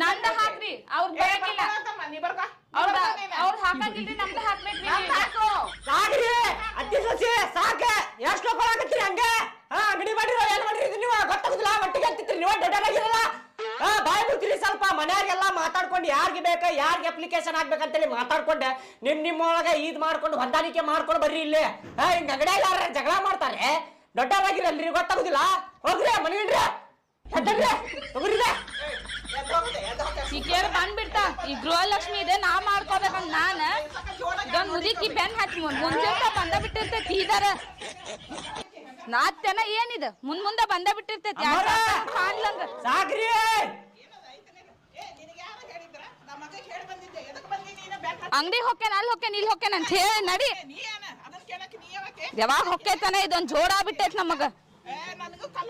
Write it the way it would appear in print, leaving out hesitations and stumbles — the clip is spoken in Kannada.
ನಂದ ಹಾಕ್ರಿ ಅವ್ರ ಬೇಕಿಲ್ಲ ಅವ್ರ ಹಾಕಂಗಿಲ್ರಿ ನಮ್ದು ಹಾಕ್ಬೇಕ್ರಿ ಸಾಕ್ರಿ ಅತ್ತಿ ಸಸಿ ಸಾಕ ಎಷ್ಟು ಕೊಡಾಕತ್ತೀರಿ ಹಂಗೆ ಅಂಗಡಿ ಮಾಡಿರೋ ಏನ್ ಮಾಡಿರಿ ನೀವು ಗೊತ್ತಾಗುದಿಲ್ಲ ಒಟ್ಟಿಗೆ ಅಂತಿತ್ರಿ ನೀವು ದೊಡ್ಡರಾಗಿರಲ್ಲ ಬಾಯ್ ಬಿಡ್ತೀರಿ ಸ್ವಲ್ಪ ಮನೆಯಾಗೆಲ್ಲ ಮಾತಾಡ್ಕೊಂಡು ಯಾರಿಗೆ ಬೇಕ ಯಾರಿಗೆ ಅಪ್ಲಿಕೇಶನ್ ಹಾಕ್ಬೇಕಂತೇಳಿ ಮಾತಾಡ್ಕೊಂಡೆ ನಿಮ್ಮೊಳಗೆ ಇದ್ ಮಾಡ್ಕೊಂಡು ಹೊಂದಾಣಿಕೆ ಮಾಡ್ಕೊಂಡು ಬರ್ರಿ ಇಲ್ಲಿ ಹಿಂಗ ಅಂಗಡಿಯಾಗ ಜಗಳ ಮಾಡ್ತಾರೆ ದೊಡ್ಡರಾಗಿರಲ್ರಿ ಗೊತ್ತಾಗುದಿಲ್ಲ ಹೋಗ್ರಿ ಮನೆಗಿಡ್ರಿ ಹೆಡ್ರಿ ತಗೋರಿ ಈಕೇರ್ ಬಂದ್ಬಿಡ್ತಾ ಈ ಗೃಹಲಕ್ಷ್ಮಿ ಇದೆ ನಾ ಮಾಡ್ಕೋಬೇಕಂತ ನಾನ ಇದೊಂದ್ ಮುದುಕಿ ಬೆನ್ ಹಚ್ಚಿ ಮುಂಜಾನೆ ಬಂದ ಬಿಟ್ಟಿರ್ತೈತಿ ಇದರ ನಾತ್ತೆನ ಏನಿದ ಮುಂದ ಬಂದ ಬಿಟ್ಟಿರ್ತೈತಿ ಸಾಕ್ರಿ ಅಂಗಡಿ ಹೊಕ್ಕೇನ ಅಲ್ಲಿ ಹೊಕ್ಕೇನ ಇಲ್ಲಿ ಹೊಕ್ಕೇನ ಅಂತ ಹೇಳಿ ನಡಿ ಯಾವಾಗ ಹೊಕ್ಕೇತಾನೆ ಇದೊಂದ್ ಜೋಡ ಬಿಟ್ಟೈತಿ ನಮಗ